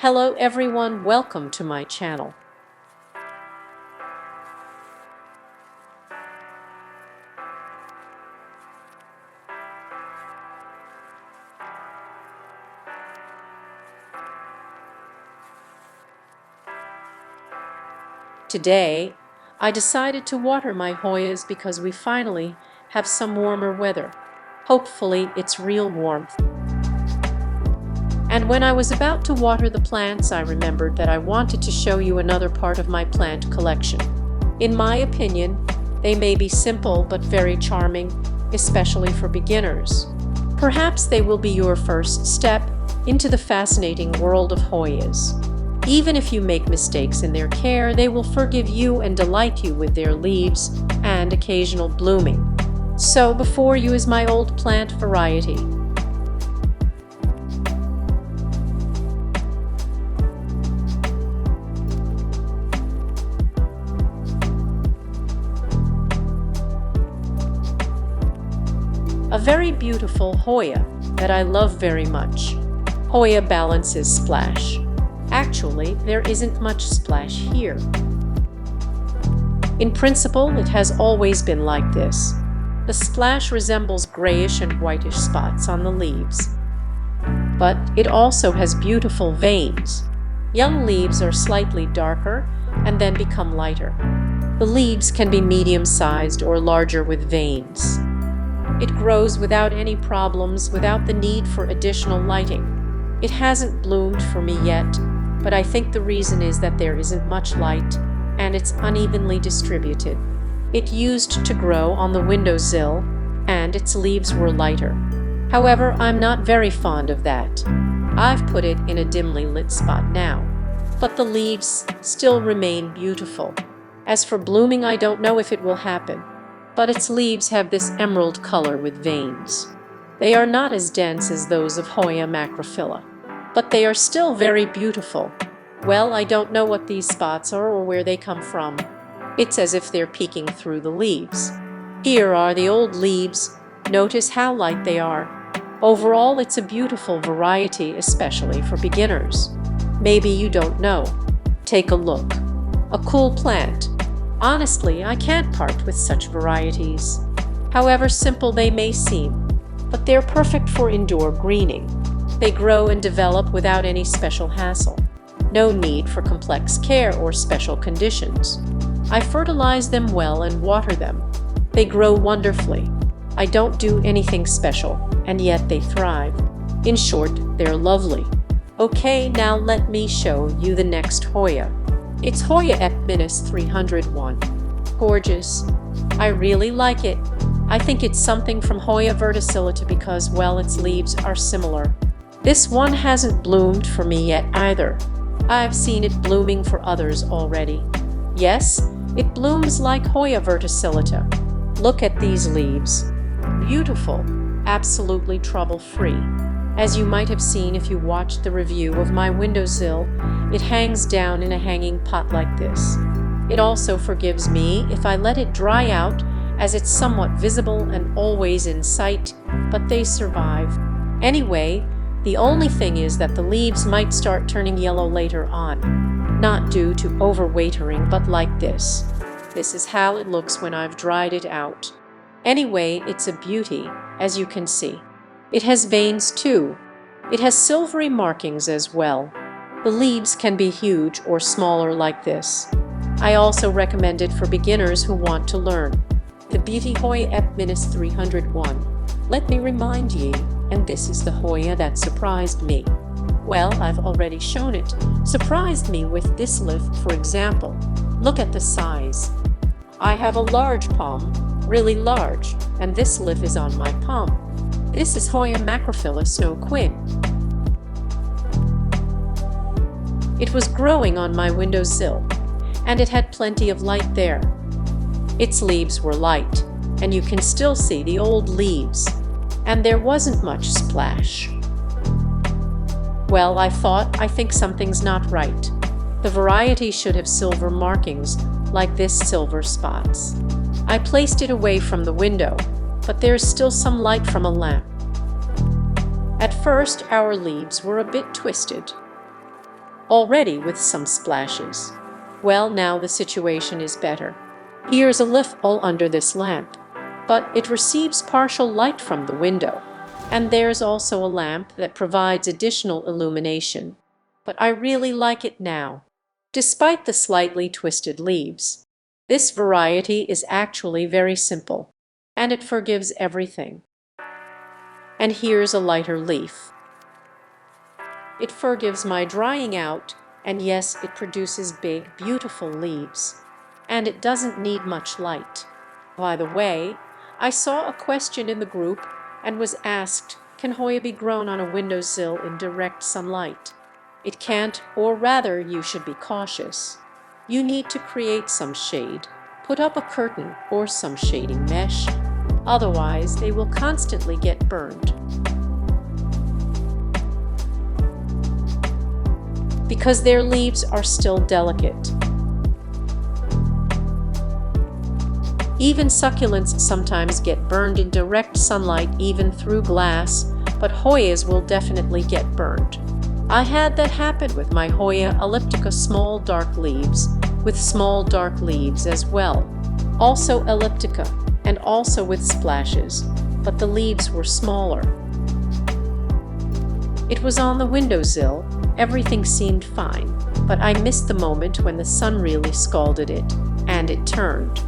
Hello everyone, welcome to my channel. Today, I decided to water my Hoyas because we finally have some warmer weather. Hopefully it's real warmth. And when I was about to water the plants, I remembered that I wanted to show you another part of my plant collection. In my opinion, they may be simple but very charming, especially for beginners. Perhaps they will be your first step into the fascinating world of Hoyas. Even if you make mistakes in their care, they will forgive you and delight you with their leaves and occasional blooming. So before you is my old plant variety. A very beautiful Hoya that I love very much. Hoya Balaensis Splash. Actually, there isn't much splash here. In principle, it has always been like this. The splash resembles grayish and whitish spots on the leaves. But it also has beautiful veins. Young leaves are slightly darker and then become lighter. The leaves can be medium-sized or larger with veins. It grows without any problems, without the need for additional lighting. It hasn't bloomed for me yet, but I think the reason is that there isn't much light and it's unevenly distributed. It used to grow on the windowsill and its leaves were lighter. However, I'm not very fond of that. I've put it in a dimly lit spot now, but the leaves still remain beautiful. As for blooming, I don't know if it will happen, but its leaves have this emerald color with veins. They are not as dense as those of Hoya Macrophylla, but they are still very beautiful. Well, I don't know what these spots are or where they come from. It's as if they're peeking through the leaves. Here are the old leaves. Notice how light they are. Overall, it's a beautiful variety, especially for beginners. Maybe you don't know. Take a look. A cool plant. Honestly, I can't part with such varieties. However simple they may seem, but they're perfect for indoor greening. They grow and develop without any special hassle. No need for complex care or special conditions. I fertilize them well and water them. They grow wonderfully. I don't do anything special, and yet they thrive. In short, they're lovely. Okay, now let me show you the next Hoya. It's Hoya Epminus 301. Gorgeous. I really like it. I think it's something from Hoya verticillata because, well, its leaves are similar. This one hasn't bloomed for me yet either. I've seen it blooming for others already. Yes, it blooms like Hoya verticillata. Look at these leaves. Beautiful, absolutely trouble-free. As you might have seen if you watched the review of my windowsill, it hangs down in a hanging pot like this. It also forgives me if I let it dry out, as it's somewhat visible and always in sight, but they survive. Anyway, the only thing is that the leaves might start turning yellow later on. Not due to overwatering, but like this. This is how it looks when I've dried it out. Anyway, it's a beauty, as you can see. It has veins too. It has silvery markings as well. The leaves can be huge or smaller like this. I also recommend it for beginners who want to learn. The beauty Hoya Epminus 301. Let me remind ye, and this is the Hoya that surprised me. Well, I've already shown it. Surprised me with this leaf, for example. Look at the size. I have a large palm, really large, and this leaf is on my palm. This is Hoya Macrophylla Snow Queen. It was growing on my windowsill, and it had plenty of light there. Its leaves were light, and you can still see the old leaves, and there wasn't much splash. Well, I think something's not right. The variety should have silver markings, like this silver spots. I placed it away from the window, but there's still some light from a lamp. At first, our leaves were a bit twisted. already with some splashes. Well, now the situation is better. Here's a leaf all under this lamp, but it receives partial light from the window. And there's also a lamp that provides additional illumination. But I really like it now, despite the slightly twisted leaves. This variety is actually very simple, and it forgives everything. And here's a lighter leaf. It forgives my drying out, and yes, it produces big, beautiful leaves. And it doesn't need much light. By the way, I saw a question in the group and was asked, can Hoya be grown on a windowsill in direct sunlight? It can't, or rather, you should be cautious. You need to create some shade, put up a curtain or some shading mesh. Otherwise, they will constantly get burned. Because their leaves are still delicate. Even succulents sometimes get burned in direct sunlight, even through glass, but Hoyas will definitely get burned. I had that happen with my Hoya elliptica small dark leaves, with small dark leaves as well. Also elliptica, and also with splashes, but the leaves were smaller. It was on the windowsill, everything seemed fine, but I missed the moment when the sun really scalded it, and it turned.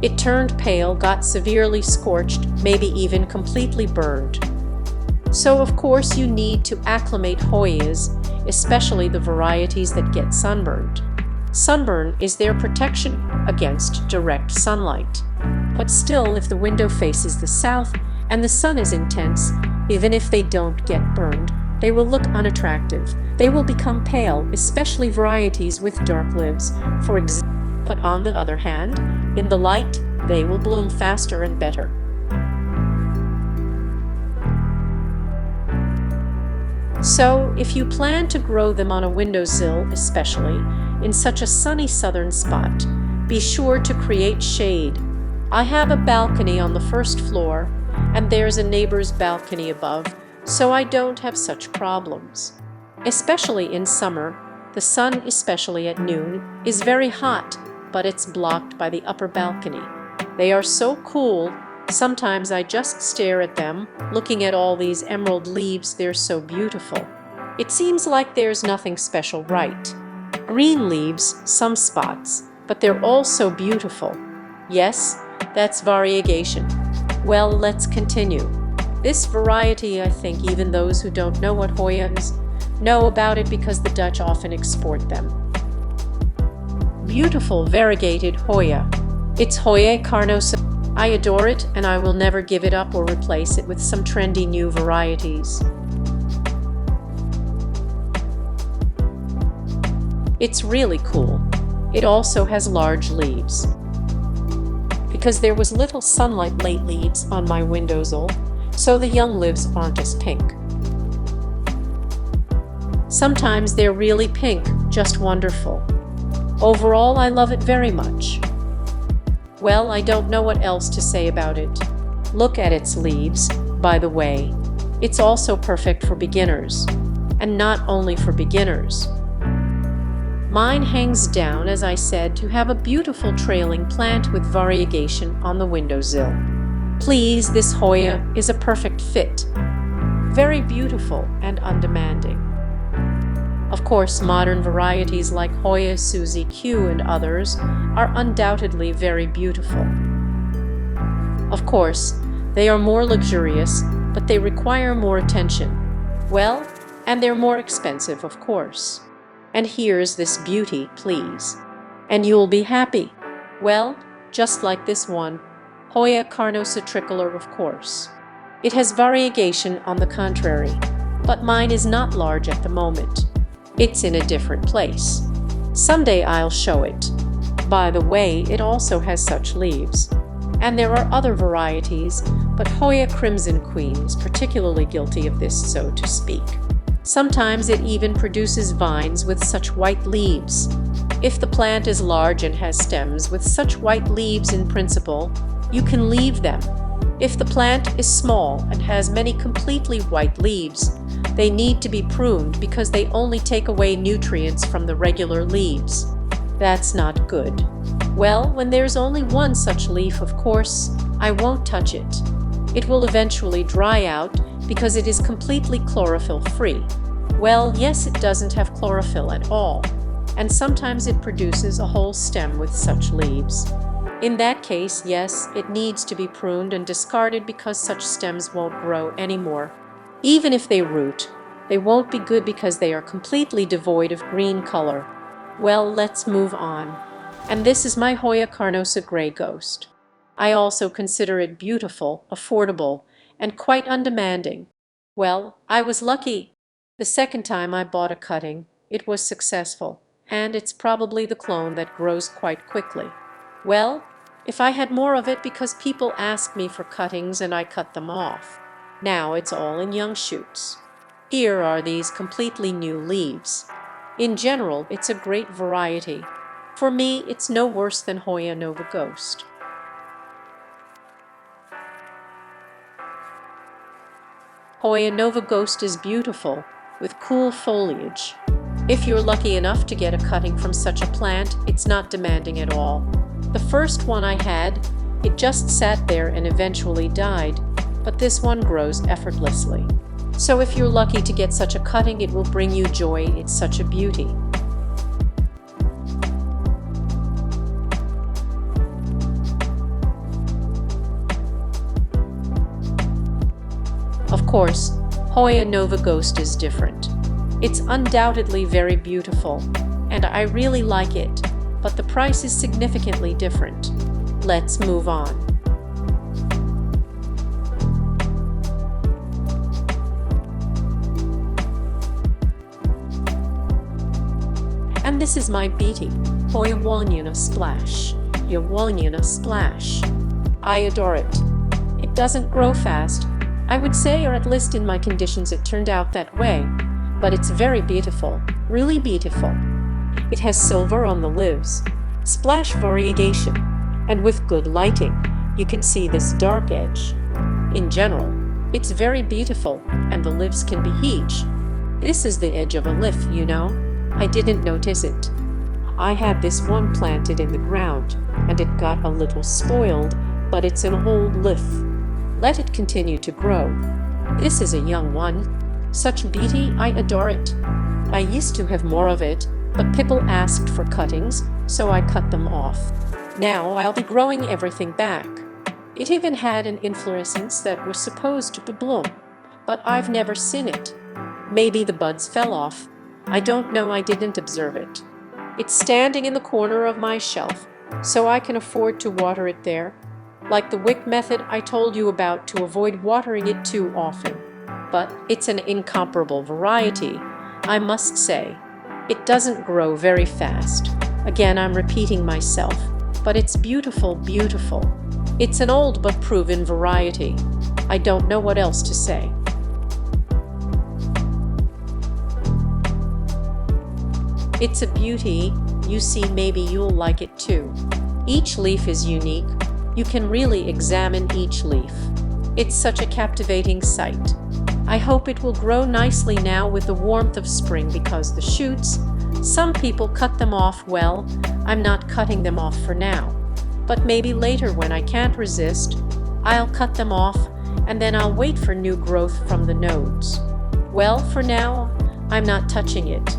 It turned pale, got severely scorched, maybe even completely burned. So of course you need to acclimate Hoyas, especially the varieties that get sunburned. Sunburn is their protection against direct sunlight. But still, if the window faces the south and the sun is intense, even if they don't get burned, they will look unattractive. They will become pale, especially varieties with dark leaves, for example. But on the other hand, in the light, they will bloom faster and better. So, if you plan to grow them on a windowsill, especially in such a sunny southern spot, be sure to create shade. I have a balcony on the first floor, and there's a neighbor's balcony above, so I don't have such problems. Especially in summer, the sun, especially at noon, is very hot, but it's blocked by the upper balcony. They are so cool, sometimes I just stare at them, looking at all these emerald leaves, they're so beautiful. It seems like there's nothing special, right? Green leaves, some spots, but they're all so beautiful. Yes, that's variegation. Well, let's continue. This variety, I think even those who don't know what Hoya is, know about it because the Dutch often export them. Beautiful variegated Hoya. It's Hoya Carnosa. I adore it, and I will never give it up or replace it with some trendy new varieties. It's really cool. It also has large leaves. Because there was little sunlight late leaves on my windowsill, so the young leaves aren't as pink. Sometimes they're really pink, just wonderful. Overall, I love it very much. Well, I don't know what else to say about it. Look at its leaves, by the way. It's also perfect for beginners. And not only for beginners. Mine hangs down, as I said, to have a beautiful trailing plant with variegation on the windowsill. Please, this Hoya is a perfect fit. Very beautiful and undemanding. Of course, modern varieties like Hoya, Suzy Q, and others are undoubtedly very beautiful. Of course, they are more luxurious, but they require more attention. Well, and they're more expensive, of course. And here's this beauty, please. And you'll be happy. Well, just like this one, Hoya Carnosa tricolor, of course. It has variegation on the contrary, but mine is not large at the moment. It's in a different place. Someday I'll show it. By the way, it also has such leaves. And there are other varieties, but Hoya Crimson Queen is particularly guilty of this, so to speak. Sometimes it even produces vines with such white leaves. If the plant is large and has stems with such white leaves in principle, you can leave them. If the plant is small and has many completely white leaves, They need to be pruned because they only take away nutrients from the regular leaves. That's not good. Well, when there's only one such leaf, of course, I won't touch it. It will eventually dry out because it is completely chlorophyll-free. Well, yes, it doesn't have chlorophyll at all, and sometimes it produces a whole stem with such leaves. In that case, yes, it needs to be pruned and discarded because such stems won't grow anymore. Even if they root, they won't be good because they are completely devoid of green color. Well, let's move on. And this is my Hoya Carnosa Gray Ghost. I also consider it beautiful, affordable, and quite undemanding. Well, I was lucky. The second time I bought a cutting, it was successful, and it's probably the clone that grows quite quickly. Well, if I had more of it because people asked me for cuttings and I cut them off. Now it's all in young shoots. Here are these completely new leaves. In general, it's a great variety. For me, it's no worse than Hoya Nova Ghost. Hoya Nova Ghost is beautiful, with cool foliage. If you're lucky enough to get a cutting from such a plant, it's not demanding at all. The first one I had, it just sat there and eventually died, but this one grows effortlessly. So if you're lucky to get such a cutting, it will bring you joy. It's such a beauty. Of course, Hoya Nova Ghost is different. It's undoubtedly very beautiful, and I really like it, but the price is significantly different. Let's move on. And this is my beauty, Heuschkeliana Splash. Heuschkeliana Splash. I adore it. It doesn't grow fast, I would say, or at least in my conditions it turned out that way, but it's very beautiful, really beautiful. It has silver on the leaves, splash variegation, and with good lighting, you can see this dark edge. In general, it's very beautiful, and the leaves can be huge. This is the edge of a leaf, you know. I didn't notice it. I had this one planted in the ground, and it got a little spoiled, but it's an old leaf. Let it continue to grow. This is a young one. Such beauty, I adore it. I used to have more of it, but people asked for cuttings, so I cut them off. Now I'll be growing everything back. It even had an inflorescence that was supposed to bloom, but I've never seen it. Maybe the buds fell off. I don't know, I didn't observe it. It's standing in the corner of my shelf, so I can afford to water it there, like the wick method I told you about, to avoid watering it too often. But it's an incomparable variety, I must say. It doesn't grow very fast. Again, I'm repeating myself, but it's beautiful, beautiful. It's an old but proven variety. I don't know what else to say. It's a beauty. You see, maybe you'll like it too. Each leaf is unique. You can really examine each leaf. It's such a captivating sight. I hope it will grow nicely now with the warmth of spring, because the shoots, some people cut them off. Well, I'm not cutting them off for now. But maybe later, when I can't resist, I'll cut them off, and then I'll wait for new growth from the nodes. Well, for now, I'm not touching it.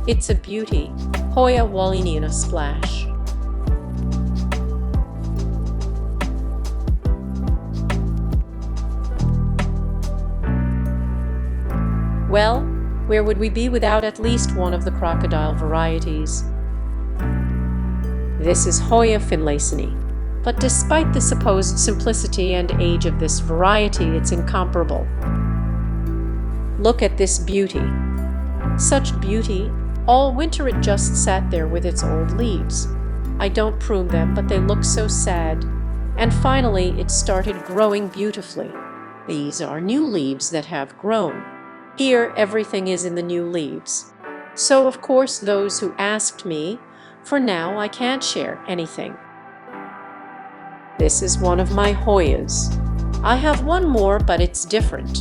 It's a beauty. Heuschkeliana Splash. Well, where would we be without at least one of the crocodile varieties? This is Hoya finlaysoni. But despite the supposed simplicity and age of this variety, it's incomparable. Look at this beauty. Such beauty. All winter it just sat there with its old leaves. I don't prune them, but they look so sad. And finally it started growing beautifully. These are new leaves that have grown. Here everything is in the new leaves. So of course those who asked me, for now I can't share anything. This is one of my Hoyas. I have one more, but it's different.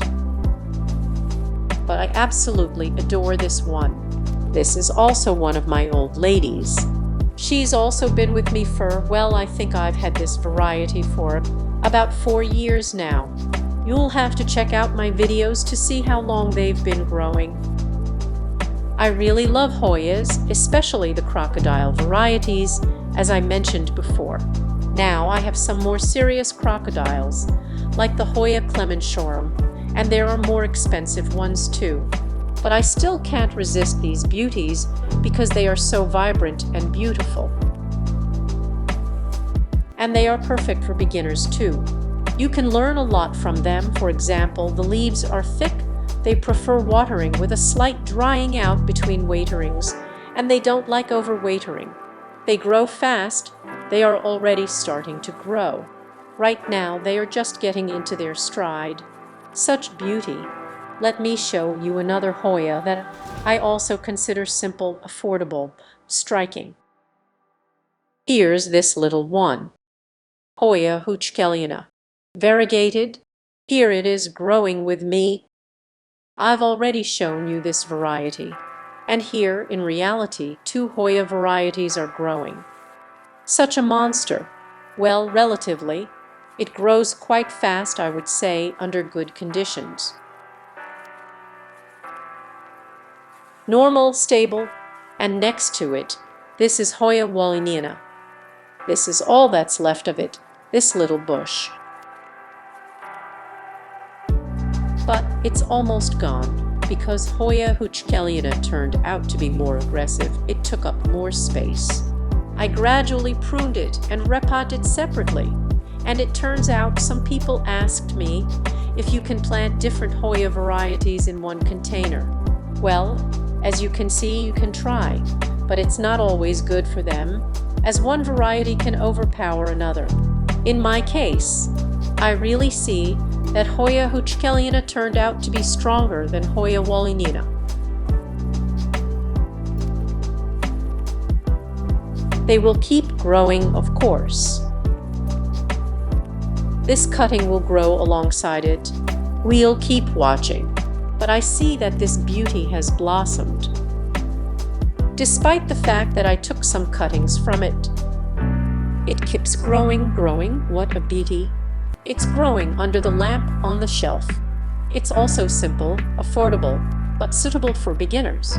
but I absolutely adore this one. This is also one of my old ladies. She's also been with me for, well, I think I've had this variety for about 4 years now. You'll have to check out my videos to see how long they've been growing. I really love Hoyas, especially the crocodile varieties, as I mentioned before. Now I have some more serious crocodiles, like the Hoya clemenchorum, and there are more expensive ones too. But I still can't resist these beauties because they are so vibrant and beautiful. And they are perfect for beginners too. You can learn a lot from them. For example, the leaves are thick, they prefer watering with a slight drying out between waterings, and they don't like overwatering. They grow fast, they are already starting to grow. Right now they are just getting into their stride. Such beauty. Let me show you another Hoya that I also consider simple, affordable, striking. Here's this little one. Hoya Heuschkeliana. Variegated. Here it is growing with me. I've already shown you this variety. And here, in reality, 2 Hoya varieties are growing. Such a monster. Well, relatively. It grows quite fast, I would say, under good conditions. Normal, stable, and next to it, this is Hoya Vitelline. This is all that's left of it, this little bush. But it's almost gone, because Hoya Heuschkeliana turned out to be more aggressive. It took up more space. I gradually pruned it and repotted separately, and it turns out some people asked me if you can plant different Hoya varieties in one container. Well, as you can see, you can try, but it's not always good for them, as one variety can overpower another. In my case, I really see that Hoya Heuschkeliana turned out to be stronger than Hoya Vitelline. They will keep growing, of course. This cutting will grow alongside it. We'll keep watching. But I see that this beauty has blossomed. Despite the fact that I took some cuttings from it. It keeps growing, what a beauty. It's growing under the lamp on the shelf. It's also simple, affordable, but suitable for beginners.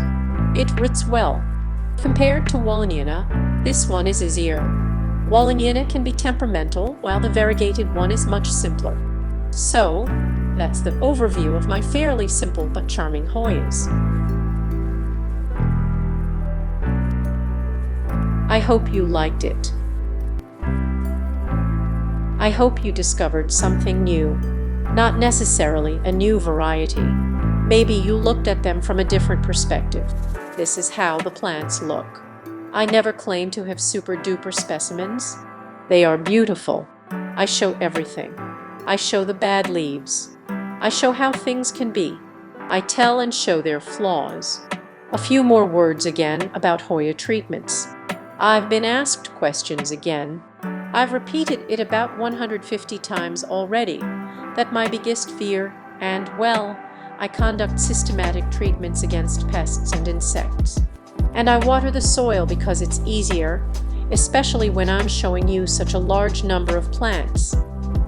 It roots well. Compared to Vitelline, this one is easier. Vitelline can be temperamental, while the variegated one is much simpler. So, that's the overview of my fairly simple but charming Hoyas. I hope you liked it. I hope you discovered something new. Not necessarily a new variety. Maybe you looked at them from a different perspective. This is how the plants look. I never claim to have super-duper specimens. They are beautiful. I show everything. I show the bad leaves. I show how things can be. I tell and show their flaws. A few more words again about Hoya treatments. I've been asked questions again. I've repeated it about 150 times already, that my biggest fear, and well, I conduct systematic treatments against pests and insects. And I water the soil because it's easier, especially when I'm showing you such a large number of plants.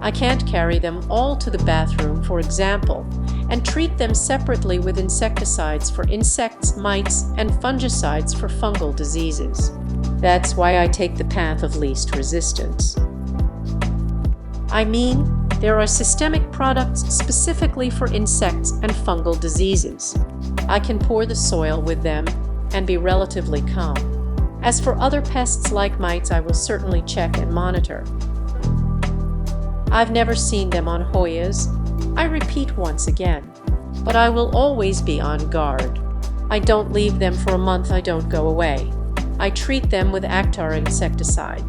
I can't carry them all to the bathroom, for example, and treat them separately with insecticides for insects, mites, and fungicides for fungal diseases. That's why I take the path of least resistance. I mean, there are systemic products specifically for insects and fungal diseases. I can pour the soil with them and be relatively calm. As for other pests like mites, I will certainly check and monitor. I've never seen them on Hoyas. I repeat once again, but I will always be on guard. I don't leave them for a month, I don't go away. I treat them with Actar insecticide.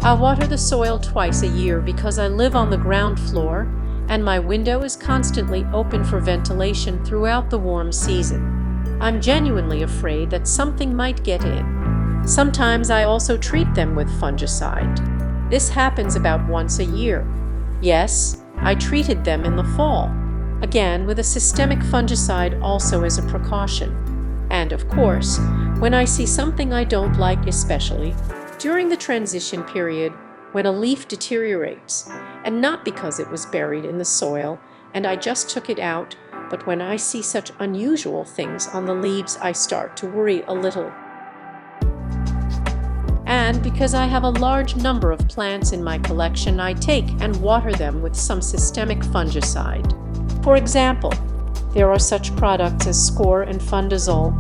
I water the soil twice a year because I live on the ground floor and my window is constantly open for ventilation throughout the warm season. I'm genuinely afraid that something might get in. Sometimes I also treat them with fungicide. This happens about once a year. Yes, I treated them in the fall. again with a systemic fungicide also as a precaution. And of course, when I see something I don't like, especially during the transition period when a leaf deteriorates, and not because it was buried in the soil and I just took it out, but when I see such unusual things on the leaves, I start to worry a little. And because I have a large number of plants in my collection, I take and water them with some systemic fungicide. For example, there are such products as Score and Fundazole.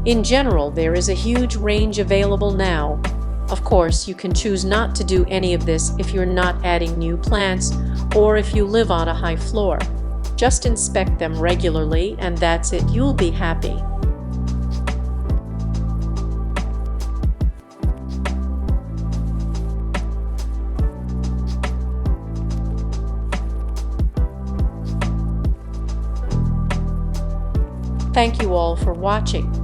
In general, there is a huge range available now. Of course, you can choose not to do any of this if you're not adding new plants or if you live on a high floor. Just inspect them regularly and that's it, you'll be happy. Thank you all for watching.